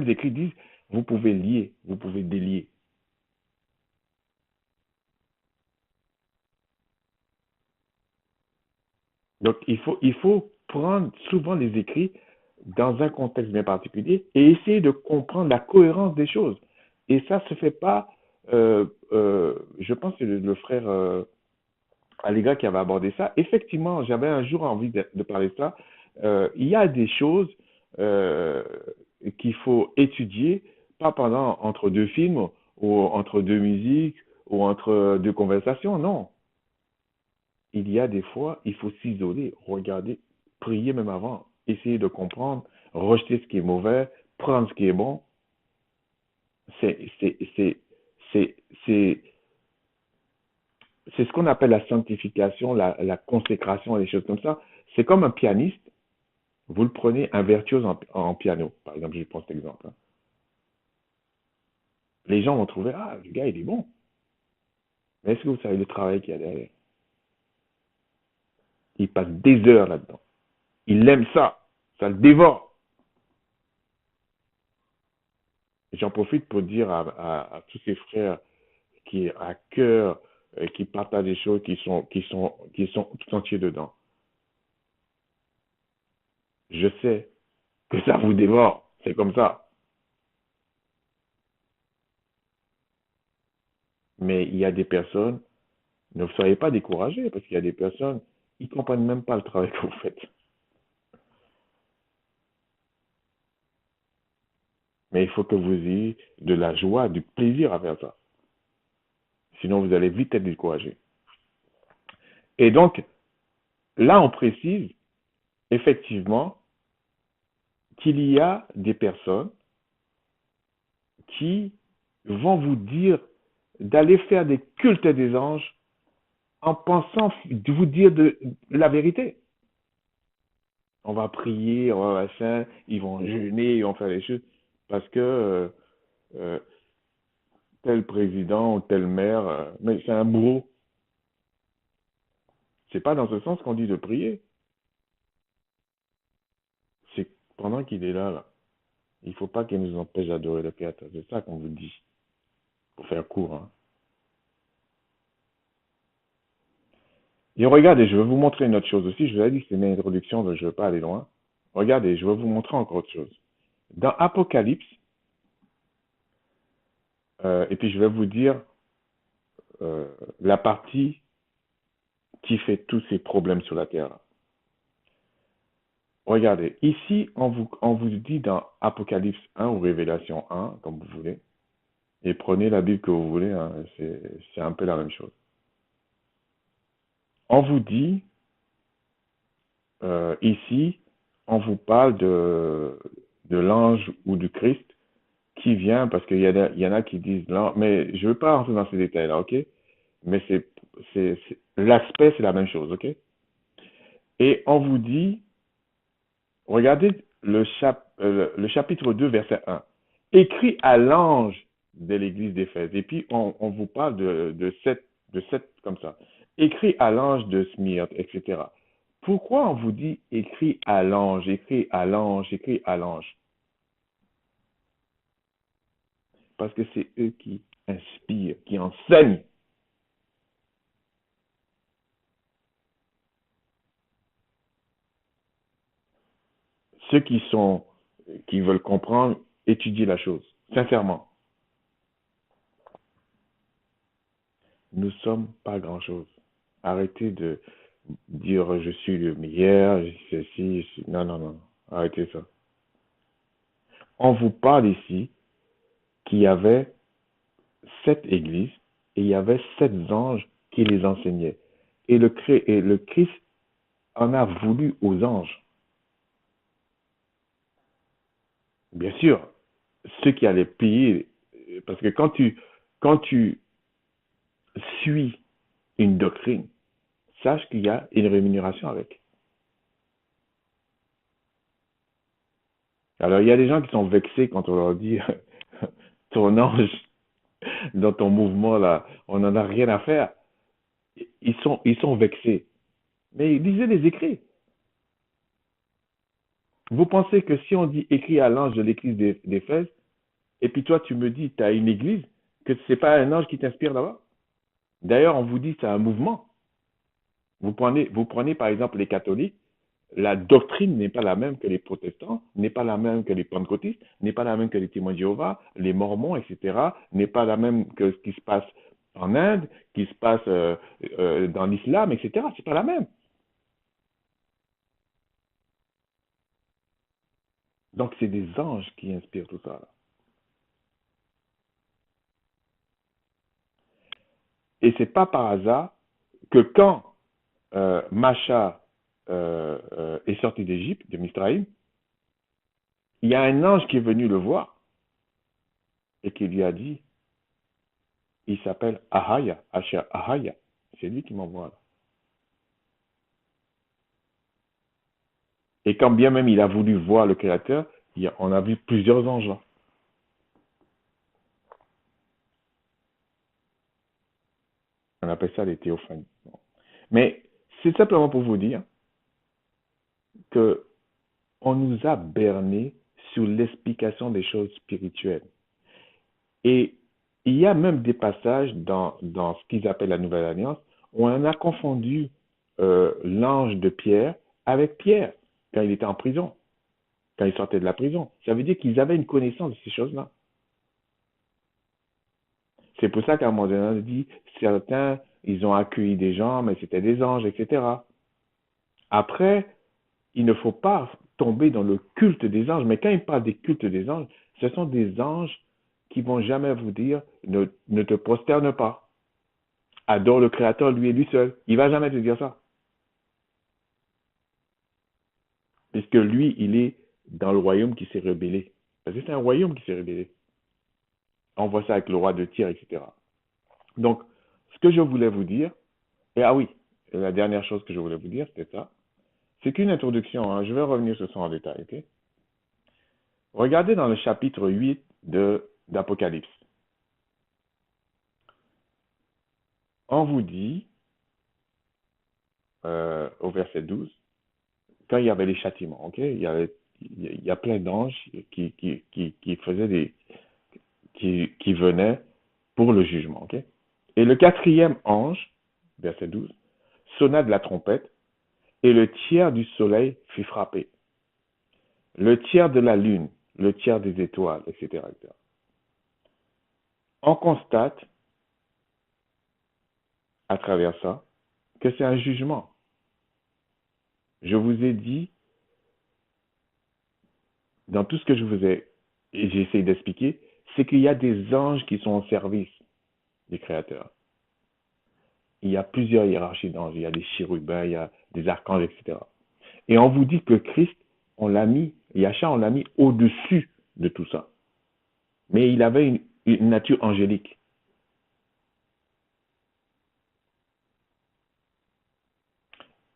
écrits disent, vous pouvez lier, vous pouvez délier. Donc, il faut prendre souvent les écrits dans un contexte bien particulier et essayer de comprendre la cohérence des choses. Et ça se fait pas, je pense que le frère à les gars qui avaient abordé ça. Effectivement, j'avais un jour envie de parler de ça. Il y a des choses euh, qu'il faut étudier, pas pendant entre deux films ou entre deux musiques ou entre deux conversations. Non, il y a des fois, il faut s'isoler, regarder, prier même avant, essayer de comprendre, rejeter ce qui est mauvais, prendre ce qui est bon. C'est c'est c'est c'est c'est c'est ce qu'on appelle la sanctification, la consécration et des choses comme ça. C'est comme un pianiste. Vous le prenez, un virtuose en piano, par exemple, je prends cet exemple, hein. Les gens vont trouver, ah, le gars, il est bon. Mais est-ce que vous savez le travail qu'il y a derrière? Il passe des heures là-dedans. Il aime ça. Ça le dévore. J'en profite pour dire à tous ces frères qui, à cœur, qui partagent des choses qui sont tout entiers dedans. Je sais que ça vous dévore. C'est comme ça. Mais il y a des personnes, ne soyez pas découragés, parce qu'il y a des personnes, ils ne comprennent même pas le travail que vous faites. Mais il faut que vous ayez de la joie, du plaisir à faire ça. Sinon, vous allez vite être découragé. Et donc, là, on précise effectivement qu'il y a des personnes qui vont vous dire d'aller faire des cultes des anges en pensant de vous dire de la vérité. On va prier, on va machin, ils vont jeûner, ils vont faire des choses parce que euh, tel président ou tel maire, mais c'est un bourreau. C'est pas dans ce sens qu'on dit de prier. C'est pendant qu'il est là, il ne faut pas qu'il nous empêche d'adorer le Créateur. C'est ça qu'on vous dit, pour faire court, hein. Et regardez, je vais vous montrer une autre chose aussi. Je vous ai dit que c'est une introduction, donc je ne veux pas aller loin. Regardez, je vais vous montrer encore autre chose. Dans Apocalypse, et puis je vais vous dire euh, la partie qui fait tous ces problèmes sur la terre. Regardez, ici, on vous dit dans Apocalypse 1 ou Révélation 1, comme vous voulez, et prenez la Bible que vous voulez, hein, c'est un peu la même chose. On vous dit, ici, on vous parle de l'ange ou du Christ qui vient, parce qu'il y en a qui disent, non, mais je ne veux pas rentrer dans ces détails-là, ok? Mais l'aspect, c'est la même chose, ok? Et on vous dit, regardez le chapitre 2, verset 1. Écrit à l'ange de l'église d'Éphèse. Et puis, on vous parle de sept comme ça. Écrit à l'ange de Smyrne, etc. Pourquoi on vous dit écrit à l'ange, écrit à l'ange, écrit à l'ange? Parce que c'est eux qui inspirent, qui enseignent. Ceux qui veulent comprendre, étudier la chose, sincèrement. Nous ne sommes pas grand-chose. Arrêtez de dire je suis le meilleur, ceci, non, non, non. Arrêtez ça. On vous parle ici qu'il y avait 7 églises et il y avait 7 anges qui les enseignaient. Et le Christ en a voulu aux anges. Bien sûr, ceux qui allaient payer, parce que quand tu suis une doctrine, sache qu'il y a une rémunération avec. Alors, il y a des gens qui sont vexés quand on leur dit ton ange dans ton mouvement là, on n'en a rien à faire. Ils sont vexés. Mais lisez les écrits. Vous pensez que si on dit écrit à l'ange de l'église d'Éphèse, et puis toi tu me dis tu as une église, que ce n'est pas un ange qui t'inspire là-bas? D'ailleurs, on vous dit c'est un mouvement. Vous prenez par exemple les catholiques, la doctrine n'est pas la même que les protestants, n'est pas la même que les pentecôtistes, n'est pas la même que les témoins de Jéhovah, les mormons, etc., n'est pas la même que ce qui se passe en Inde, qui se passe dans l'islam, etc. C'est pas la même. Donc c'est des anges qui inspirent tout ça. Et c'est pas par hasard que quand Macha est sorti d'Égypte, de Misraïm, il y a un ange qui est venu le voir et qui lui a dit, il s'appelle Ahaya, Asher Ahaya. C'est lui qui m'envoie là. Et quand bien même il a voulu voir le Créateur, on a vu plusieurs anges là. On appelle ça les théophanies. Mais c'est simplement pour vous dire que on nous a berné sur l'explication des choses spirituelles. Et il y a même des passages dans ce qu'ils appellent la Nouvelle Alliance où on a confondu l'ange de Pierre avec Pierre quand il était en prison, quand il sortait de la prison. Ça veut dire qu'ils avaient une connaissance de ces choses-là. C'est pour ça qu'à un moment donné, on dit certains, ils ont accueilli des gens, mais c'était des anges, etc. Après, il ne faut pas tomber dans le culte des anges. Mais quand il parle des cultes des anges, ce sont des anges qui vont jamais vous dire ne te prosterne pas. Adore le Créateur, lui et lui seul. Il va jamais te dire ça. Puisque lui, il est dans le royaume qui s'est rebellé. Parce que c'est un royaume qui s'est rebellé. On voit ça avec le roi de Tyr, etc. Donc, ce que je voulais vous dire, et ah oui, la dernière chose que je voulais vous dire, c'était ça. C'est qu'une introduction, hein, je vais revenir sur ça en détail, ok? Regardez dans le chapitre 8 d'Apocalypse. On vous dit, au verset 12, quand il y avait les châtiments, ok? Il y a plein d'anges qui faisaient qui venaient pour le jugement, ok? Et le quatrième ange, verset 12, sonna de la trompette, et le tiers du soleil fut frappé, le tiers de la lune, le tiers des étoiles, etc., etc. On constate, à travers ça, que c'est un jugement. Je vous ai dit, dans tout ce que je vous ai, et j'ai essayé d'expliquer, c'est qu'il y a des anges qui sont au service du Créateur. Il y a plusieurs hiérarchies d'anges. Il y a des chérubins, il y a des archanges, etc. Et on vous dit que Christ, on l'a mis, Yahshua, on l'a mis au-dessus de tout ça. Mais il avait une nature angélique.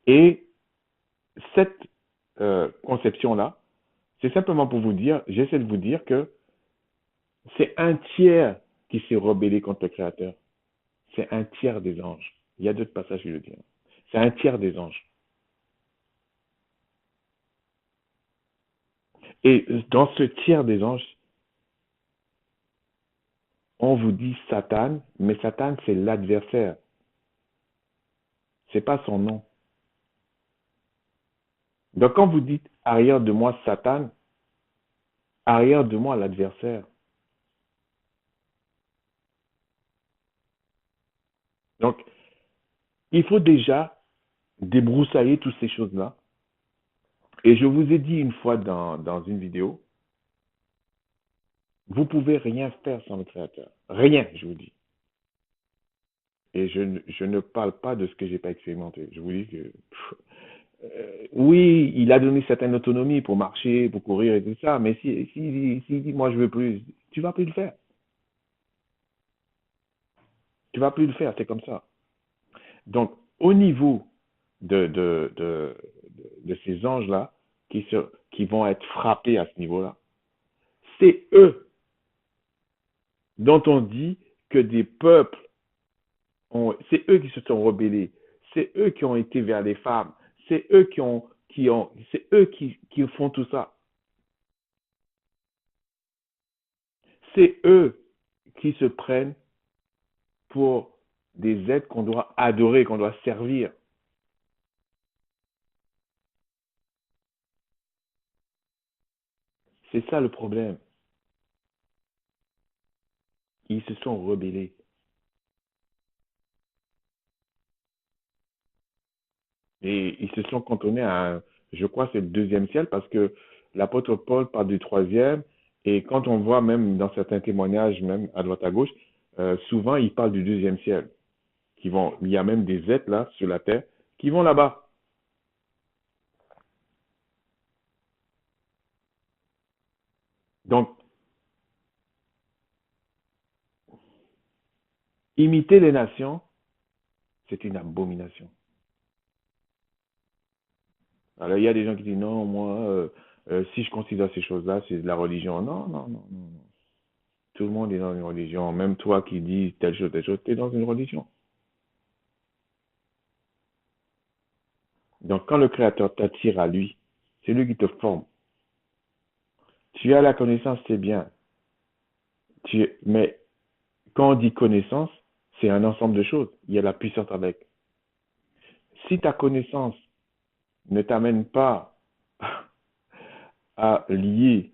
Et cette conception-là, c'est simplement pour vous dire, j'essaie de vous dire que c'est un tiers qui s'est rebellé contre le Créateur. C'est un tiers des anges. Il y a d'autres passages qui le disent. C'est un tiers des anges. Et dans ce tiers des anges, on vous dit Satan, mais Satan, c'est l'adversaire. C'est pas son nom. Donc quand vous dites arrière de moi Satan, arrière de moi l'adversaire. Donc il faut déjà débroussailler toutes ces choses-là. Et je vous ai dit une fois dans une vidéo, vous pouvez rien faire sans le Créateur. Rien, je vous dis. Et je ne parle pas de ce que j'ai pas expérimenté. Je vous dis que oui, il a donné certaine autonomie pour marcher, pour courir et tout ça, mais si dit moi je veux plus, tu vas plus le faire. Tu vas plus le faire, c'est comme ça. Donc, au niveau de ces anges-là qui vont être frappés à ce niveau-là, c'est eux dont on dit que des peuples c'est eux qui se sont rebellés, c'est eux qui ont été vers les femmes, c'est eux c'est eux qui font tout ça. C'est eux qui se prennent pour des êtres qu'on doit adorer, qu'on doit servir. C'est ça le problème. Ils se sont rebellés. Et ils se sont cantonnés à, je crois, c'est le deuxième ciel parce que l'apôtre Paul parle du troisième. Et quand on voit même dans certains témoignages, même à droite à gauche, souvent ils parlent du deuxième ciel. Il y a même des êtres là sur la terre qui vont là-bas. Donc, imiter les nations, c'est une abomination. Alors, il y a des gens qui disent non, moi, si je considère ces choses-là, c'est de la religion. Non, non, non, non. Tout le monde est dans une religion. Même toi qui dis telle chose, tu es dans une religion. Donc, quand le Créateur t'attire à lui, c'est lui qui te forme. Tu as la connaissance, c'est bien. Mais quand on dit connaissance, c'est un ensemble de choses. Il y a la puissance avec. Si ta connaissance ne t'amène pas à lier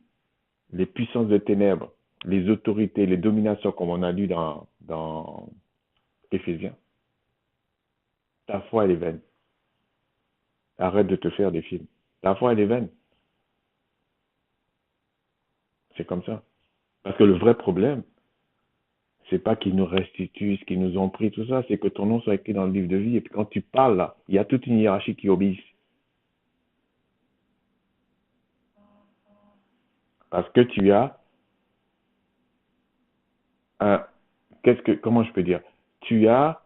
les puissances de ténèbres, les autorités, les dominations, comme on a lu dans Éphésiens, ta foi, elle est vaine. Arrête de te faire des films. Ta foi, elle est vaine. C'est comme ça. Parce que le vrai problème, c'est pas qu'ils nous restituent ce qu'ils nous ont pris, tout ça, c'est que ton nom soit écrit dans le livre de vie. Et puis quand tu parles là, il y a toute une hiérarchie qui obéit. Parce que tu as un, comment je peux dire? Tu as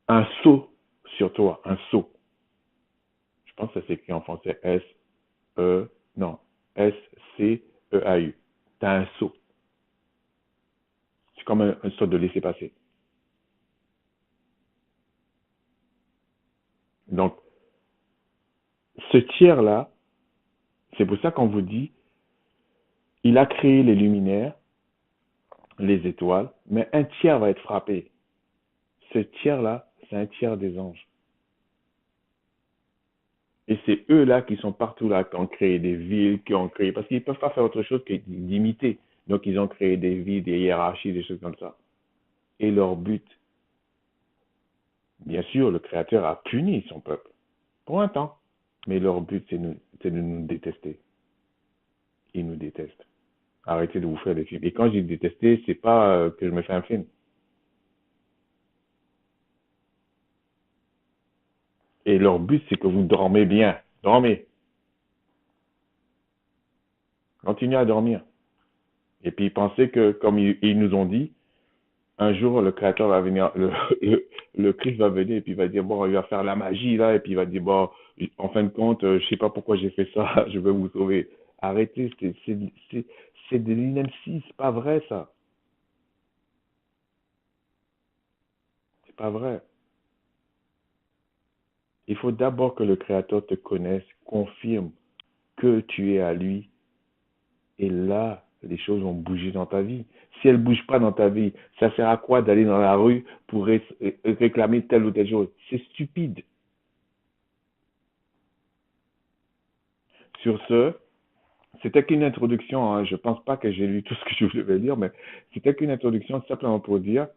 un sceau sur toi, un sceau. Je pense que ça s'écrit en français non, S-C-E-A-U. Tu as un sceau. C'est comme une sorte de laisser-passer. Donc, ce tiers-là, c'est pour ça qu'on vous dit, il a créé les luminaires, les étoiles, mais un tiers va être frappé. Ce tiers-là, c'est un tiers des anges. Et c'est eux-là qui sont partout là, qui ont créé des villes, qui ont créé, parce qu'ils ne peuvent pas faire autre chose que d'imiter. Donc, ils ont créé des villes, des hiérarchies, des choses comme ça. Et leur but, bien sûr, le Créateur a puni son peuple pour un temps. Mais leur but, c'est de nous détester. Ils nous détestent. Arrêtez de vous faire des films. Et quand je dis détester, c'est pas que je me fais un film. Et leur but, c'est que vous dormez bien. Dormez. Continuez à dormir. Et puis pensez que, comme ils nous ont dit, un jour le Créateur va venir, le Christ va venir et puis il va dire, bon, il va faire la magie là, et puis il va dire, bon, en fin de compte, je sais pas pourquoi j'ai fait ça, je vais vous sauver. Arrêtez, c'est de l'ineptie, c'est pas vrai ça. C'est pas vrai. Il faut d'abord que le Créateur te connaisse, confirme que tu es à lui, et là, les choses vont bouger dans ta vie. Si elles ne bougent pas dans ta vie, ça sert à quoi d'aller dans la rue pour réclamer telle ou telle chose? C'est stupide. Sur ce, c'était qu'une introduction, hein. Je ne pense pas que j'ai lu tout ce que je voulais dire, mais c'était qu'une introduction simplement pour dire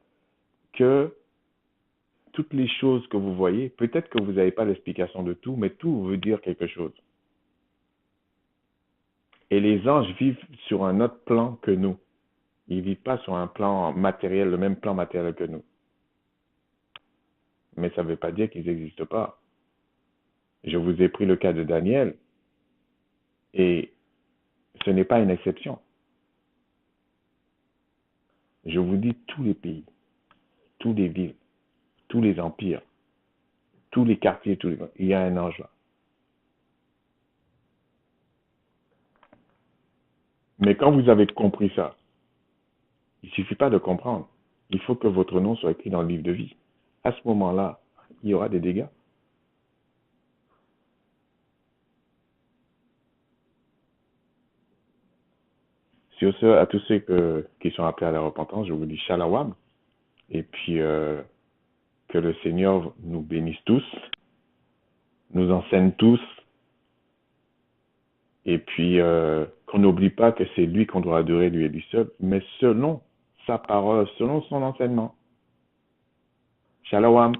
que toutes les choses que vous voyez, peut-être que vous n'avez pas l'explication de tout, mais tout veut dire quelque chose. Et les anges vivent sur un autre plan que nous. Ils ne vivent pas sur un plan matériel, le même plan matériel que nous. Mais ça ne veut pas dire qu'ils n'existent pas. Je vous ai pris le cas de Daniel, et ce n'est pas une exception. Je vous dis tous les pays, tous les villes, tous les empires, tous les quartiers, il y a un ange là. Mais quand vous avez compris ça, il ne suffit pas de comprendre. Il faut que votre nom soit écrit dans le livre de vie. À ce moment-là, il y aura des dégâts. Sur ce, à tous ceux qui sont appelés à la repentance, je vous dis shalom. Et puis, que le Seigneur nous bénisse tous, nous enseigne tous, et puis qu'on n'oublie pas que c'est lui qu'on doit adorer, lui et lui seul, mais selon sa parole, selon son enseignement. Shalom.